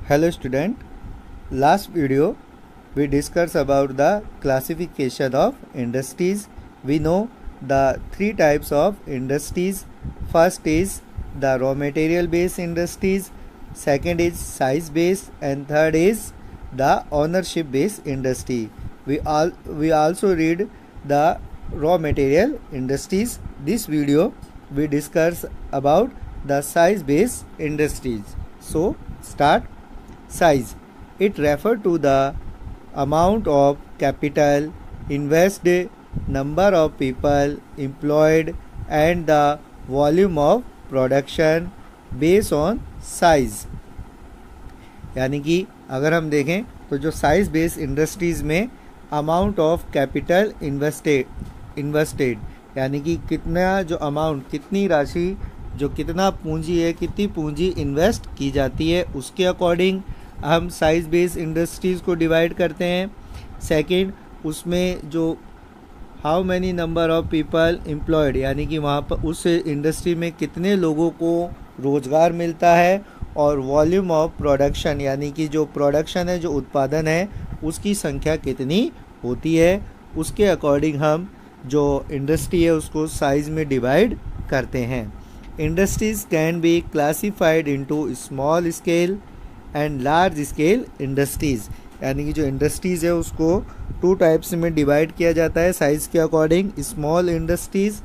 Hello student, last video we discussed about the classification of industries. We know the three types of industries. First is the raw material based industries, second is size based, and third is the ownership based industry. We also read the raw material industries. This video we discuss about the size based industries. So start. Size. It refers to the amount of capital invested, number of people employed, and the volume of production based on size. यानी कि अगर हम देखें तो जो size based industries में amount of capital invested यानी कि कितना जो अमाउंट, कितनी राशि, जो कितना पूंजी है, कितनी पूंजी इन्वेस्ट की जाती है, उसके अकॉर्डिंग हम साइज बेस्ड इंडस्ट्रीज़ को डिवाइड करते हैं. सेकंड, उसमें जो how many number of people employed यानी कि वहाँ पर उस इंडस्ट्री में कितने लोगों को रोज़गार मिलता है, और वॉल्यूम ऑफ प्रोडक्शन यानी कि जो प्रोडक्शन है, जो उत्पादन है, उसकी संख्या कितनी होती है, उसके अकॉर्डिंग हम जो इंडस्ट्री है उसको साइज़ में डिवाइड करते हैं. Industries can be classified into small scale and large scale industries यानी कि जो इंडस्ट्रीज़ है उसको टू टाइप्स में डिवाइड किया जाता है साइज़ के according, small industries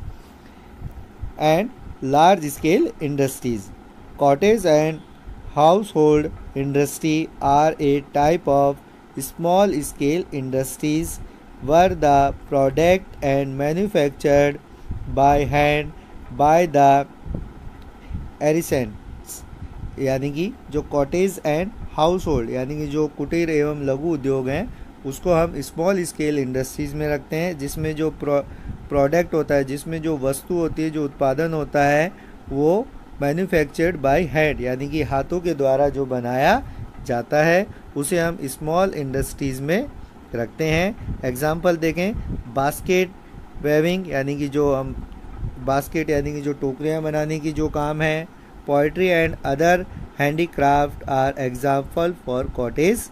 and large scale industries. Cottage and household industry are a type of small scale industries where the product and manufactured by hand by the artisan यानी कि जो cottage and house hold यानी कि जो कुटीर एवं लघु उद्योग हैं उसको हम स्मॉल स्केल इंडस्ट्रीज़ में रखते हैं, जिसमें जो प्रोडक्ट होता है, जिसमें जो वस्तु होती है, जो उत्पादन होता है, वो मैन्युफैक्चर्ड बाय हैंड यानी कि हाथों के द्वारा जो बनाया जाता है उसे हम स्मॉल इंडस्ट्रीज़ में रखते हैं. एग्जाम्पल देखें, बास्केट वेविंग यानी कि जो हम बास्केट यानी कि जो टोकरियाँ बनाने की जो काम है, poetry and other handicraft are example for cottage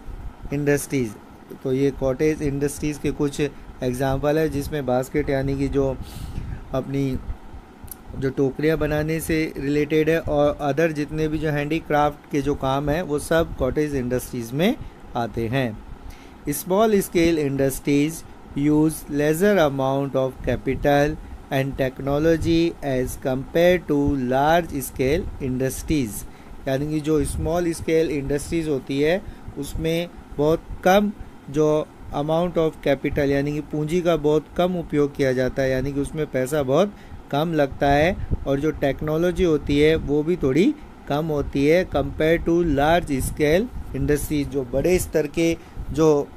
industries. तो ये कॉटेज इंडस्ट्रीज़ के कुछ एग्जाम्पल है जिसमें बास्केट यानी कि जो अपनी जो टोकरियाँ बनाने से रिलेटेड है, और अदर जितने भी जो हैंडीक्राफ्ट के जो काम है वो सब कॉटेज इंडस्ट्रीज़ में आते हैं. Small scale industries use lesser amount of capital and technology as compared to large scale industries यानी कि जो स्मॉल स्केल इंडस्ट्रीज़ होती है उसमें बहुत कम जो अमाउंट ऑफ कैपिटल यानी कि पूंजी का बहुत कम उपयोग किया जाता है, यानी कि उसमें पैसा बहुत कम लगता है, और जो टेक्नोलॉजी होती है वो भी थोड़ी कम होती है compare to large scale industries. जो बड़े स्तर के जो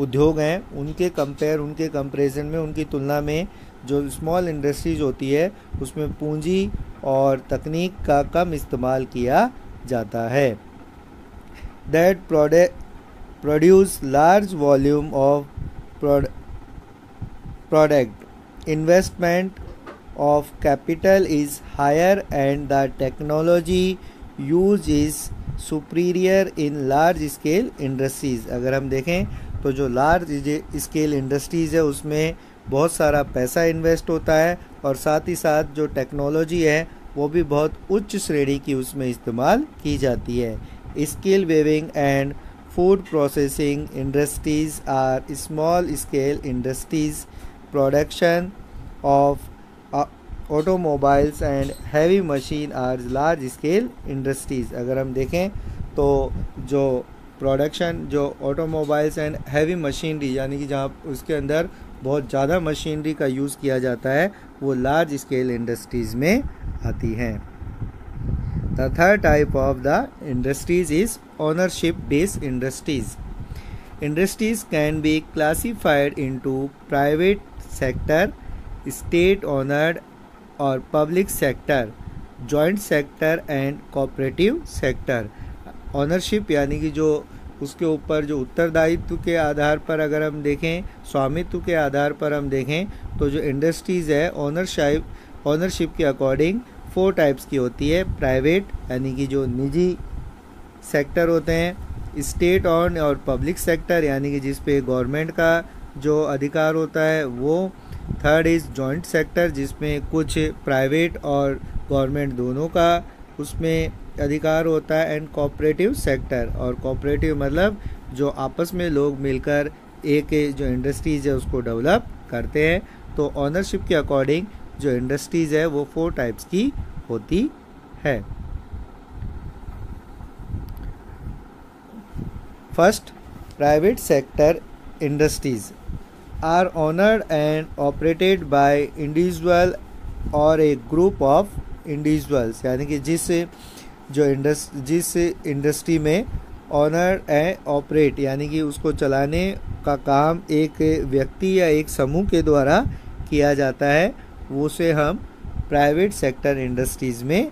उद्योग हैं उनके कंपेरिजन में, उनकी तुलना में जो स्मॉल इंडस्ट्रीज होती है उसमें पूंजी और तकनीक का कम इस्तेमाल किया जाता है. That produce large volume of product, investment of capital is higher and the technology use is superior in large scale industries. अगर हम देखें तो जो लार्ज स्केल इंडस्ट्रीज़ है उसमें बहुत सारा पैसा इन्वेस्ट होता है, और साथ ही साथ जो टेक्नोलॉजी है वो भी बहुत उच्च श्रेणी की उसमें इस्तेमाल की जाती है. स्किल weaving and food processing industries are small scale industries. Production of automobiles and heavy machine are large scale industries. अगर हम देखें तो जो प्रोडक्शन, जो ऑटोमोबाइल्स एंड हैवी मशीनरी यानी कि जहाँ उसके अंदर बहुत ज़्यादा मशीनरी का यूज़ किया जाता है वो लार्ज स्केल इंडस्ट्रीज़ में आती हैं. The third type of the industries is ownership based industries. Industries can be classified into private sector, state owned और public sector, joint sector and cooperative sector. Ownership यानी कि जो उसके ऊपर जो उत्तरदायित्व के आधार पर अगर हम देखें, स्वामित्व के आधार पर हम देखें तो जो इंडस्ट्रीज़ है ओनरशिप के अकॉर्डिंग 4 टाइप्स की होती है. प्राइवेट यानी कि जो निजी सेक्टर होते हैं, स्टेट ऑन और पब्लिक सेक्टर यानी कि जिस पे गवर्नमेंट का जो अधिकार होता है वो। थर्ड इज़ जॉइंट सेक्टर जिसमें कुछ प्राइवेट और गवर्नमेंट दोनों का उसमें अधिकार होता है। एंड कोऑपरेटिव सेक्टर, और कोऑपरेटिव मतलब जो आपस में लोग मिलकर एक जो इंडस्ट्रीज है उसको डेवलप करते हैं। तो ऑनरशिप के अकॉर्डिंग जो इंडस्ट्रीज है वो 4 टाइप्स की होती है। First, private sector industries are owned and operated by individual और ए ग्रुप ऑफ इंडिविजुअल्स, यानी कि जिस इंडस्ट्री में ऑनर एंड ऑपरेट यानी कि उसको चलाने का काम एक व्यक्ति या एक समूह के द्वारा किया जाता है, उसे हम प्राइवेट सेक्टर इंडस्ट्रीज में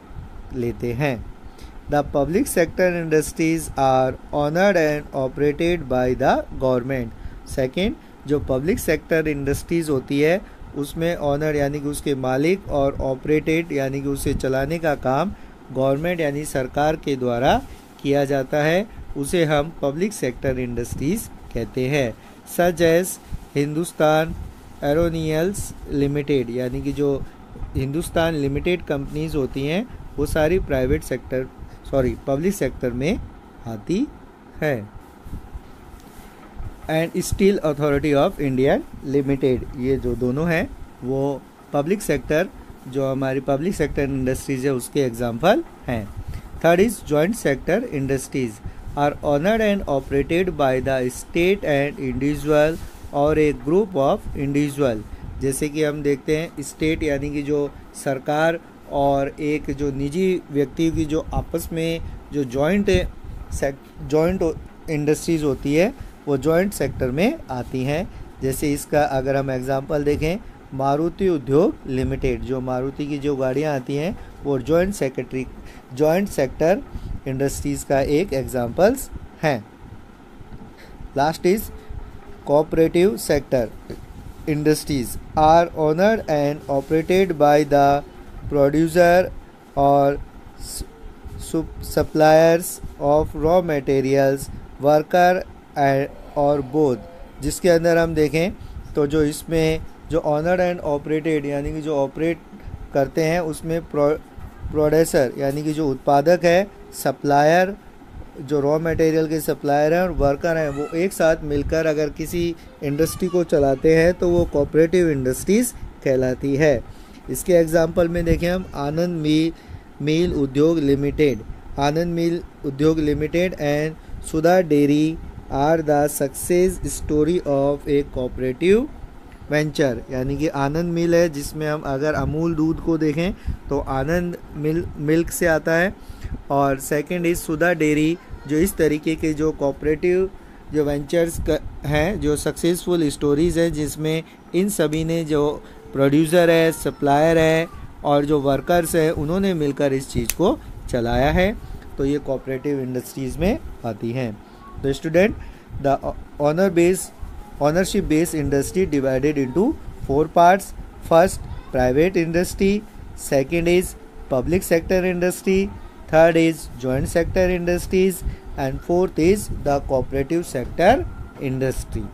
लेते हैं। The public sector industries are owned and operated by the government. Second, जो पब्लिक सेक्टर इंडस्ट्रीज होती है उसमें ऑनर यानी कि उसके मालिक और ऑपरेटेड यानी कि उसे चलाने का काम गवर्नमेंट यानी सरकार के द्वारा किया जाता है, उसे हम पब्लिक सेक्टर इंडस्ट्रीज कहते हैं। सच एज हिंदुस्तान एरोनियल्स लिमिटेड, यानी कि जो हिंदुस्तान लिमिटेड कंपनीज होती हैं वो सारी पब्लिक सेक्टर में आती है। And steel authority of India limited, ये जो दोनों हैं वो पब्लिक सेक्टर, जो हमारी पब्लिक सेक्टर इंडस्ट्रीज है उसके एग्जाम्पल हैं। Third is joint sector industries are owned and operated by the state and individual और ए ग्रुप ऑफ इंडिविजुअल। जैसे कि हम देखते हैं स्टेट यानी कि जो सरकार और एक जो निजी व्यक्ति की जो आपस में जो जॉइंट इंडस्ट्रीज होती है वो जॉइंट सेक्टर में आती हैं। जैसे इसका अगर हम एग्जांपल देखें, मारुति उद्योग लिमिटेड, जो मारुति की जो गाड़ियां आती हैं वो जॉइंट सेक्टर इंडस्ट्रीज का एक एग्जांपल्स हैं। Last is cooperative sector industries are owned and operated by the producer और suppliers of raw materials, worker और बोथ। जिसके अंदर हम देखें तो जो इसमें जो ऑनर्ड एंड ऑपरेटेड यानी कि जो ऑपरेट करते हैं उसमें प्रोड्यूसर यानी कि जो उत्पादक है, सप्लायर जो रॉ मटेरियल के सप्लायर हैं और वर्कर हैं, वो एक साथ मिलकर अगर किसी इंडस्ट्री को चलाते हैं तो वो कोऑपरेटिव इंडस्ट्रीज कहलाती है। इसके एग्जांपल में देखें हम Anand milk Udyog limited and Sudha dairy are the success story of a cooperative venture. यानी कि आनंद मिल है जिसमें हम अगर अमूल दूध को देखें तो आनंद मिल्क से आता है, और सेकंड इज सुधा डेयरी जो इस तरीके के जो कोऑपरेटिव जो वेंचर्स हैं, जो सक्सेसफुल स्टोरीज हैं जिसमें इन सभी ने जो प्रोड्यूसर है, सप्लायर है और जो वर्कर्स है उन्होंने मिलकर इस चीज़ को चलाया है, तो ये कोऑपरेटिव इंडस्ट्रीज में आती हैं। The student, the ownership based industry divided into 4 parts. First, private industry. Second is public sector industry. Third is joint sector industries, and fourth is the cooperative sector industry.